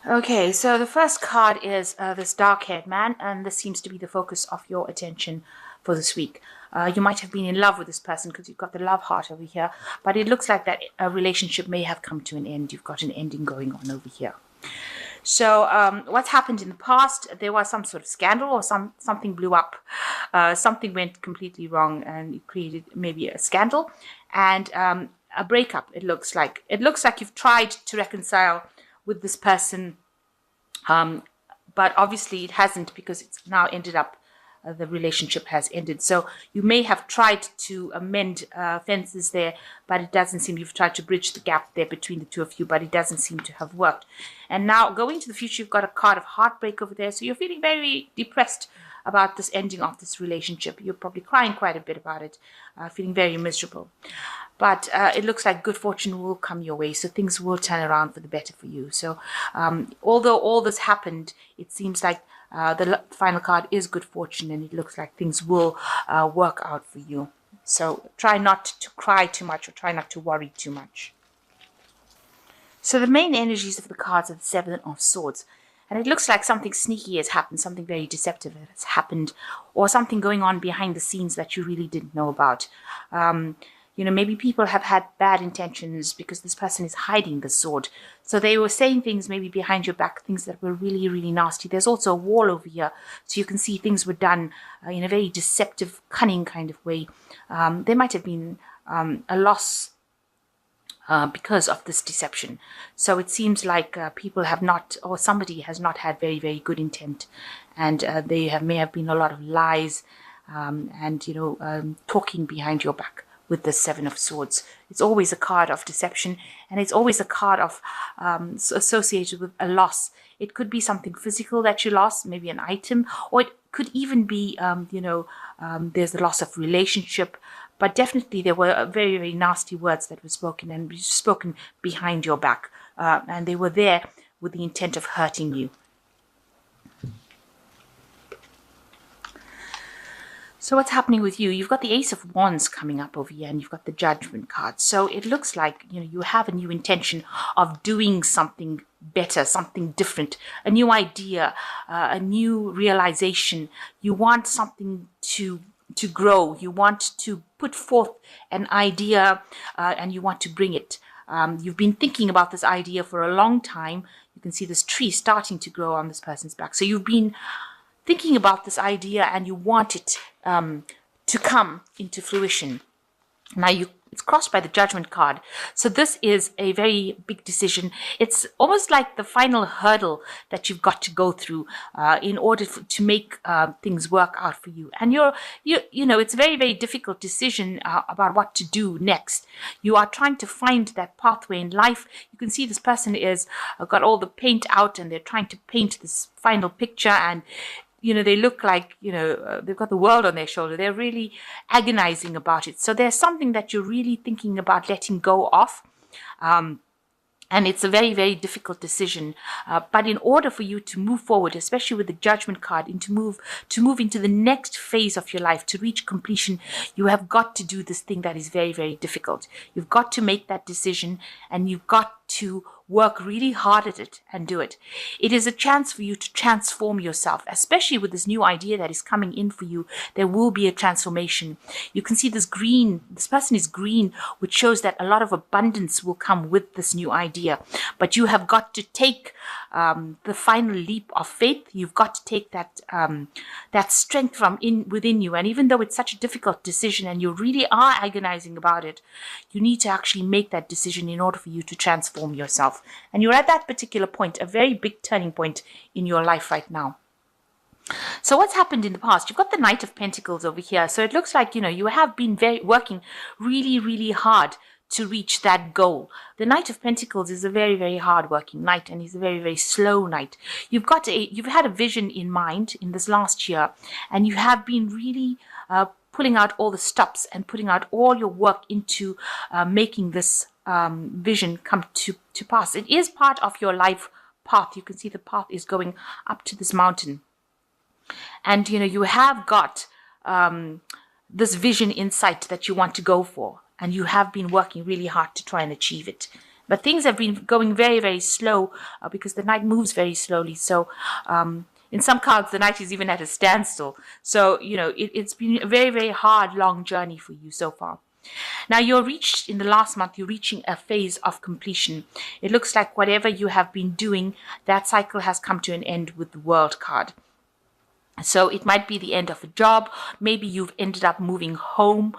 Okay, so the first card is this dark-haired man, and this seems to be the focus of your attention for this week. You might have been in love with this person because you've got the love heart over here, but it looks like that a relationship may have come to an end. You've got an ending going on over here. So what's happened in the past? There was some sort of scandal, or something blew up. Something went completely wrong, and it created maybe a scandal and a breakup. It looks like you've tried to reconcile with this person, but obviously it hasn't, because it's now ended up, the relationship has ended. So you may have tried to amend fences there, but it doesn't seem. You've tried to bridge the gap there between the two of you, but it doesn't seem to have worked. And now going to the future, you've got a card of heartbreak over there. So you're feeling very depressed about this ending of this relationship. You're probably crying quite a bit about it, feeling very miserable. But it looks like good fortune will come your way, so things will turn around for the better for you. So although all this happened, it seems like the final card is good fortune, and it looks like things will work out for you. So try not to cry too much, or try not to worry too much. So the main energies of the cards are the Seven of Swords. And it looks like something sneaky has happened, something very deceptive has happened, or something going on behind the scenes that you really didn't know about. Maybe people have had bad intentions because this person is hiding the sword. So they were saying things maybe behind your back, things that were really, really nasty. There's also a wall over here, so you can see things were done in a very deceptive, cunning kind of way. There might have been a loss because of this deception. So it seems like people have not, or somebody has not had very, very good intent, and may have been a lot of lies, and talking behind your back with the Seven of Swords. It's always a card of deception, and it's always a card of associated with a loss. It could be something physical that you lost, maybe an item, or it could even be, there's the loss of relationship. But definitely there were very, very nasty words that were spoken, and spoken behind your back. And they were there with the intent of hurting you. So what's happening with you? You've got the Ace of Wands coming up over here, and you've got the Judgment card. So it looks like you have a new intention of doing something better, something different, a new idea, a new realization. You want something to grow. You want to put forth an idea, and you want to bring it. You've been thinking about this idea for a long time. You can see this tree starting to grow on this person's back. So you've been thinking about this idea, and you want it to come into fruition. Now it's crossed by the Judgment card. So this is a very big decision. It's almost like the final hurdle that you've got to go through in order to make things work out for you. And it's a very, very difficult decision about what to do next. You are trying to find that pathway in life. You can see this person is got all the paint out, and they're trying to paint this final picture, and they look like, they've got the world on their shoulder. They're really agonizing about it. So there's something that you're really thinking about letting go of. And it's a very, very difficult decision. But in order for you to move forward, especially with the Judgment card, and to move into the next phase of your life, to reach completion, you have got to do this thing that is very, very difficult. You've got to make that decision, and you've got to work really hard at it and do it. It is a chance for you to transform yourself, especially with this new idea that is coming in for you. There will be a transformation. You can see this green, this person is green, which shows that a lot of abundance will come with this new idea. But you have got to take the final leap of faith. You've got to take that strength from within you. And even though it's such a difficult decision, and you really are agonizing about it, you need to actually make that decision in order for you to transform yourself. And you're at that particular point, a very big turning point in your life right now. So what's happened in the past? You've got the Knight of Pentacles over here. So it looks like, you have been working really, really hard to reach that goal. The Knight of Pentacles is a very, very hard-working knight, and he's a very, very slow knight. You've had a vision in mind in this last year, and you have been really pulling out all the stops and putting out all your work into making this vision come to pass. It is part of your life path. You can see the path is going up to this mountain. And, you have got this vision in sight that you want to go for. And you have been working really hard to try and achieve it. But things have been going very, very slow because the knight moves very slowly. So in some cards, the knight is even at a standstill. So, it's been a very, very hard, long journey for you so far. Now in the last month, you're reaching a phase of completion. It looks like whatever you have been doing, that cycle has come to an end with the World card. So it might be the end of a job. Maybe you've ended up moving home.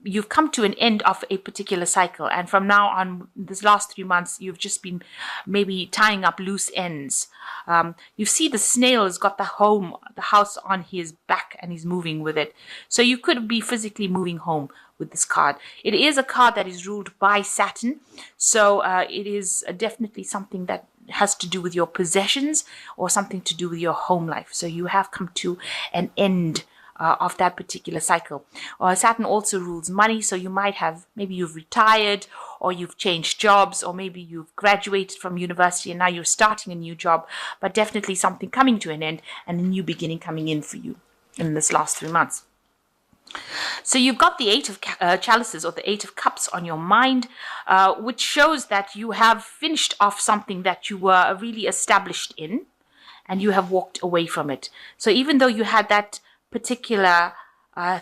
You've come to an end of a particular cycle. And from now on, this last 3 months, you've just been maybe tying up loose ends. You see the snail has got the house on his back, and he's moving with it. So you could be physically moving home with this card. It is a card that is ruled by Saturn. So it is definitely something that has to do with your possessions or something to do with your home life. So you have come to an end of that particular cycle. Saturn also rules money, so you might have, maybe you've retired, or you've changed jobs, or maybe you've graduated from university and now you're starting a new job, but definitely something coming to an end and a new beginning coming in for you in this last 3 months. So you've got the Eight of Chalices, or the Eight of Cups, on your mind, which shows that you have finished off something that you were really established in, and you have walked away from it. So even though you had that particular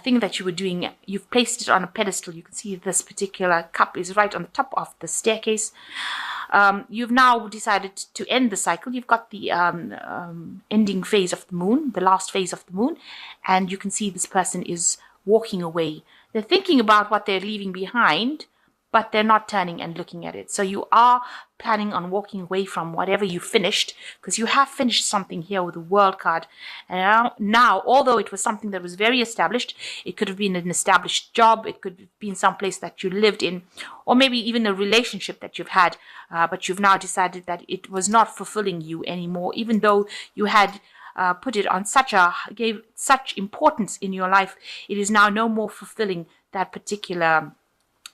thing that you were doing, you've placed it on a pedestal. You can see this particular cup is right on the top of the staircase. You've now decided to end the cycle. You've got the ending phase of the moon, the last phase of the moon, and you can see this person is walking away. They're thinking about what they're leaving behind, but they're not turning and looking at it. So you are planning on walking away from whatever you finished, because you have finished something here with the World card. And now, although it was something that was very established, it could have been an established job, it could have been someplace that you lived in, or maybe even a relationship that you've had, but you've now decided that it was not fulfilling you anymore, even though you had put it on gave such importance in your life. It is now no more fulfilling that particular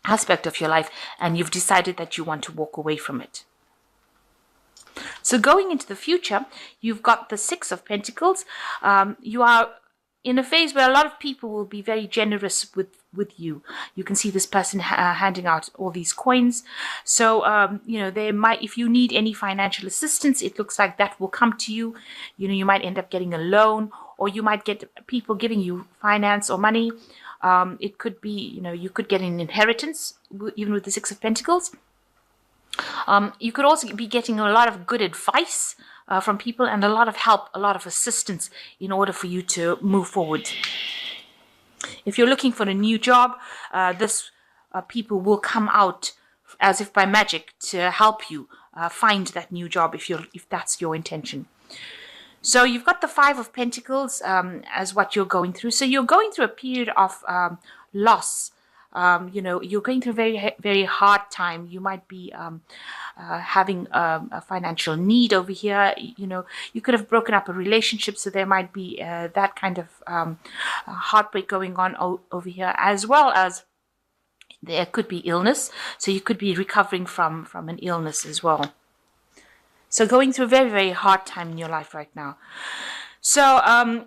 aspect of your life, and you've decided that you want to walk away from it. So going into the future, you've got the Six of Pentacles. You are in a phase where a lot of people will be very generous with you. You can see this person handing out all these coins. So, they might, if you need any financial assistance, it looks like that will come to you. You might end up getting a loan, or you might get people giving you finance or money. It could be, you could get an inheritance, even with the Six of Pentacles. You could also be getting a lot of good advice from people, and a lot of help, a lot of assistance in order for you to move forward. If you're looking for a new job, people will come out as if by magic to help you find that new job if that's your intention. So you've got the Five of Pentacles as what you're going through. So you're going through a period of loss. You're going through a very, very hard time. You might be having a financial need over here. You could have broken up a relationship, so there might be that kind of heartbreak going on over here, as well as there could be illness. So you could be recovering from an illness as well. So going through a very, very hard time in your life right now. So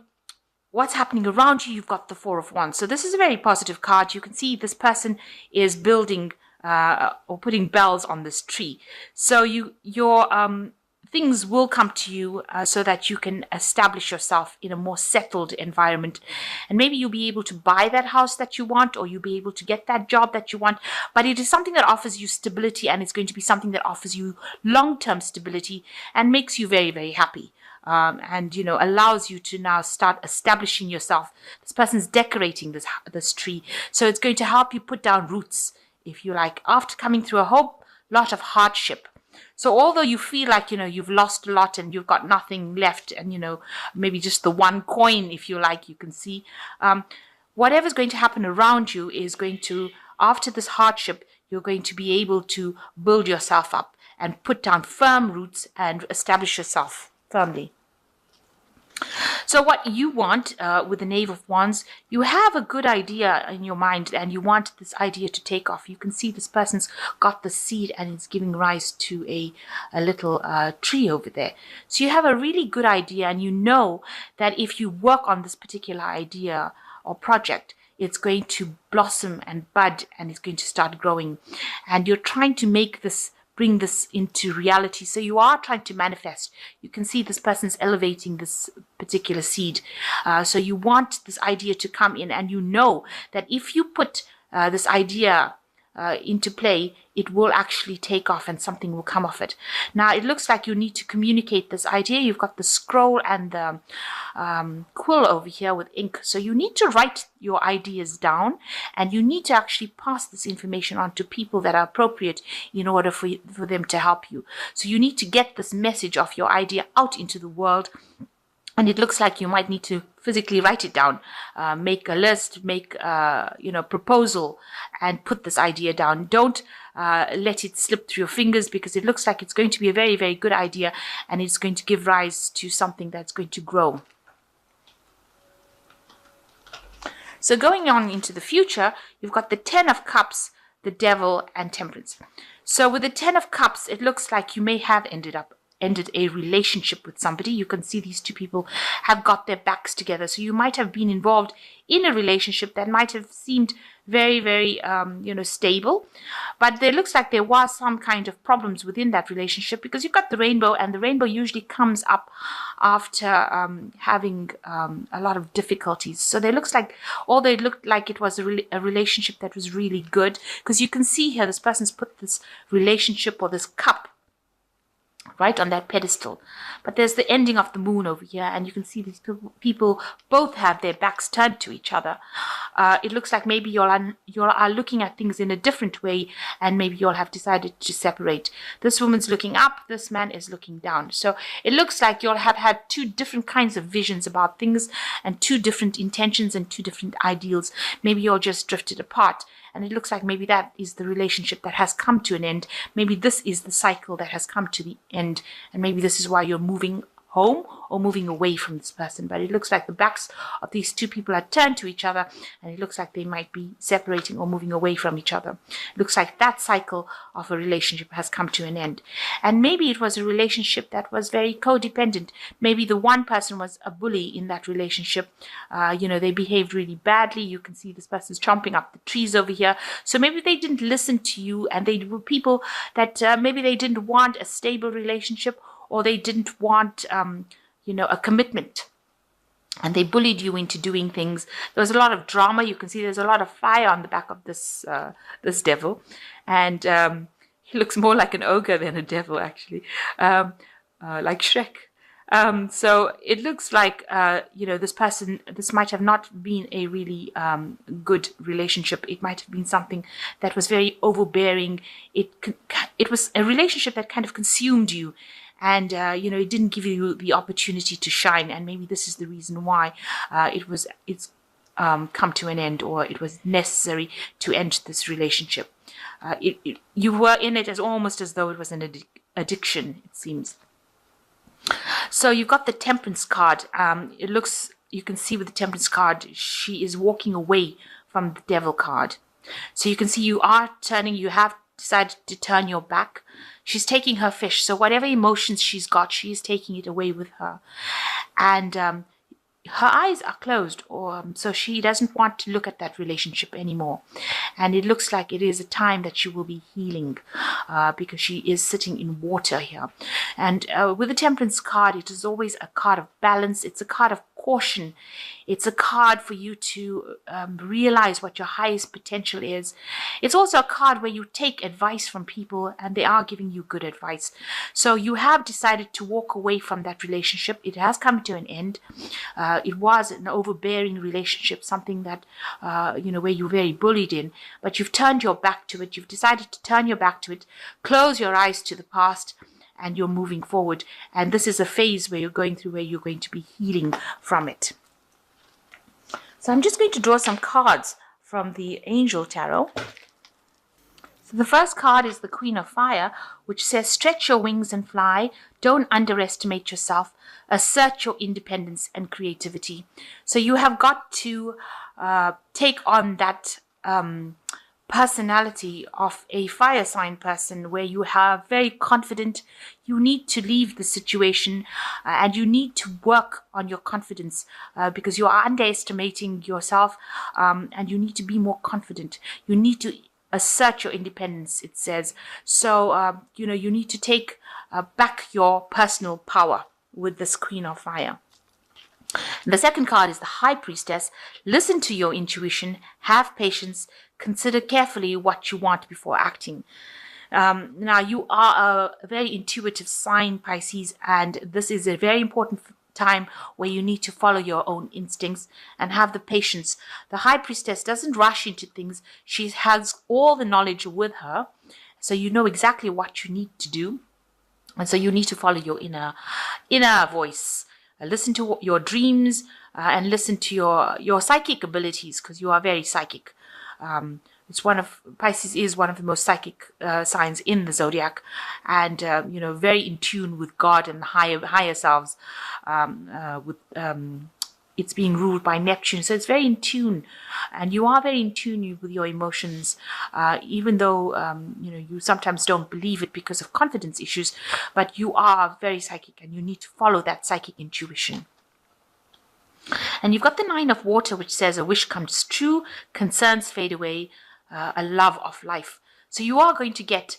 what's happening around you? You've got the Four of Wands. So this is a very positive card. You can see this person is building or putting bells on this tree. So your things will come to you so that you can establish yourself in a more settled environment. And maybe you'll be able to buy that house that you want, or you'll be able to get that job that you want. But it is something that offers you stability, and it's going to be something that offers you long-term stability and makes you very, very happy. And allows you to now start establishing yourself. This person's decorating this tree, so it's going to help you put down roots, if you like, after coming through a whole lot of hardship. So although you feel like you've lost a lot and you've got nothing left, and maybe just the one coin, if you like, you can see whatever's going to happen around you is going to, after this hardship, you're going to be able to build yourself up and put down firm roots and establish yourself firmly. So what you want with the Knave of Wands, you have a good idea in your mind and you want this idea to take off. You can see this person's got the seed and it's giving rise to a little tree over there. So you have a really good idea, and you know that if you work on this particular idea or project, it's going to blossom and bud, and it's going to start growing. And you're trying to bring this into reality. So you are trying to manifest. You can see this person's elevating this particular seed. So you want this idea to come in, and you know that if you put this idea into play, it will actually take off and something will come of it. Now, it looks like you need to communicate this idea. You've got the scroll and the quill over here with ink. So you need to write your ideas down, and you need to actually pass this information on to people that are appropriate in order for them to help you. So you need to get this message of your idea out into the world. And it looks like you might need to physically write it down, make a list, make proposal, and put this idea down. Don't let it slip through your fingers, because it looks like it's going to be a very, very good idea, and it's going to give rise to something that's going to grow. So going on into the future, you've got the 10 of Cups, the Devil, and Temperance. So with the 10 of Cups, it looks like you may have ended a relationship with somebody. You can see these two people have got their backs together. So you might have been involved in a relationship that might have seemed very, very, stable. But there looks like there was some kind of problems within that relationship, because you've got the rainbow, and the rainbow usually comes up after having a lot of difficulties. So they looked like it was a relationship that was really good, because you can see here this person's put this relationship or this cup right on that pedestal. But there's the ending of the moon over here, and you can see these people both have their backs turned to each other. It looks like maybe you are looking at things in a different way, and maybe you all have decided to separate. This woman's looking up, this man is looking down. So it looks like you all have had two different kinds of visions about things, and two different intentions and two different ideals. Maybe you all just drifted apart. And it looks like maybe that is the relationship that has come to an end. Maybe this is the cycle that has come to the end. And maybe this is why you're moving home or moving away from this person. But it looks like the backs of these two people are turned to each other, and it looks like they might be separating or moving away from each other. It looks like that cycle of a relationship has come to an end. And maybe it was a relationship that was very codependent. Maybe the one person was a bully in that relationship. They behaved really badly. You can see this person's chomping up the trees over here. So maybe they didn't listen to you, and they were people that maybe they didn't want a stable relationship, or they didn't want, a commitment. And they bullied you into doing things. There was a lot of drama. You can see there's a lot of fire on the back of this devil. And he looks more like an ogre than a devil, actually, like Shrek. So it looks like, this might have not been a really good relationship. It might have been something that was very overbearing. It was a relationship that kind of consumed you. And, it didn't give you the opportunity to shine. And maybe this is the reason why it's come to an end, or it was necessary to end this relationship. You were in it almost as though it was an addiction, it seems. So you've got the Temperance card. You can see with the Temperance card, she is walking away from the Devil card. So you can see you have decided to turn your back. She's taking her fish. So whatever emotions she's got, she is taking it away with her. And her eyes are closed, so she doesn't want to look at that relationship anymore. And it looks like it is a time that she will be healing, because she is sitting in water here. And with the Temperance card, it is always a card of balance. It's a card of caution. It's a card for you to realize what your highest potential is. It's also a card where you take advice from people, and they are giving you good advice. So you have decided to walk away from that relationship. It has come to an end. It was an overbearing relationship, something that, where you were very bullied in, but you've turned your back to it. You've decided to turn your back to it, close your eyes to the past, and you're moving forward. And this is a phase where you're going through, where you're going to be healing from it. So I'm just going to draw some cards from the Angel Tarot. So the first card is the Queen of Fire, which says, stretch your wings and fly. Don't underestimate yourself. Assert your independence and creativity. So you have got to take on that personality of a fire sign person, where you are very confident. You need to leave the situation, and you need to work on your confidence, because you are underestimating yourself, and you need to be more confident. You need to assert your independence, it says. So, you need to take back your personal power with this Queen of Fire. The second card is the High Priestess. Listen to your intuition, have patience, consider carefully what you want before acting. Now, you are a very intuitive sign, Pisces, and this is a very important time where you need to follow your own instincts and have the patience. The High Priestess doesn't rush into things. She has all the knowledge with her, so you know exactly what you need to do. And so you need to follow your inner voice. Listen to your dreams, and listen to your psychic abilities, because you are very psychic. Pisces is one of the most psychic signs in the zodiac, and very in tune with God and the higher selves. It's being ruled by Neptune, so it's very in tune, and you are very in tune with your emotions, even though you sometimes don't believe it because of confidence issues, but you are very psychic, and you need to follow that psychic intuition. And you've got the Nine of Water, which says a wish comes true, concerns fade away, a love of life. So you are going to get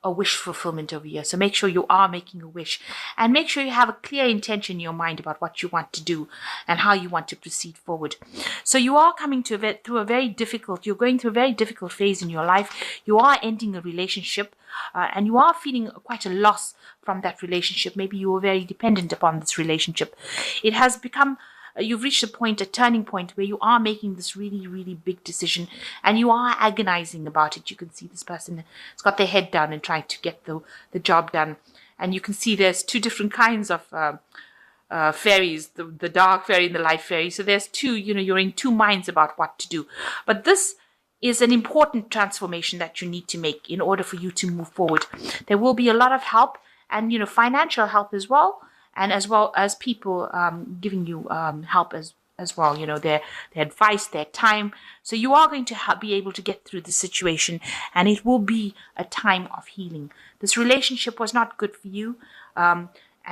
a wish fulfillment over here. So make sure you are making a wish, and make sure you have a clear intention in your mind about what you want to do and how you want to proceed forward. So you are coming you're going through a very difficult phase in your life. You are ending a relationship, and you are feeling quite a loss from that relationship. Maybe you were very dependent upon this relationship. It has become you've reached a turning point where you are making this really, really big decision, and you are agonizing about it. You can see this person has got their head down and trying to get the job done. And you can see there's two different kinds of fairies, the dark fairy and the light fairy. So there's two, you're in two minds about what to do. But this is an important transformation that you need to make in order for you to move forward. There will be a lot of help, and financial help as well, and as well as people giving you help as well, their advice, their time. So you are going to be able to get through the situation, and it will be a time of healing. This relationship was not good for you, and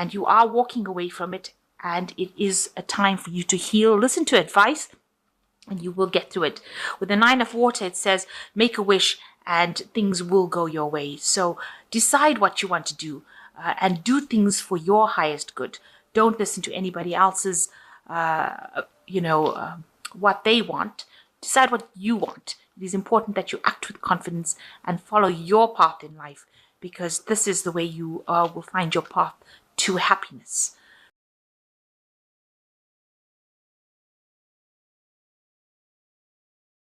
you are walking away from it, and it is a time for you to heal. Listen to advice, and you will get through it. With the Nine of Water, it says make a wish and things will go your way. So decide what you want to do. And do things for your highest good. Don't listen to anybody else's, what they want. Decide what you want. It is important that you act with confidence and follow your path in life, because this is the way you will find your path to happiness.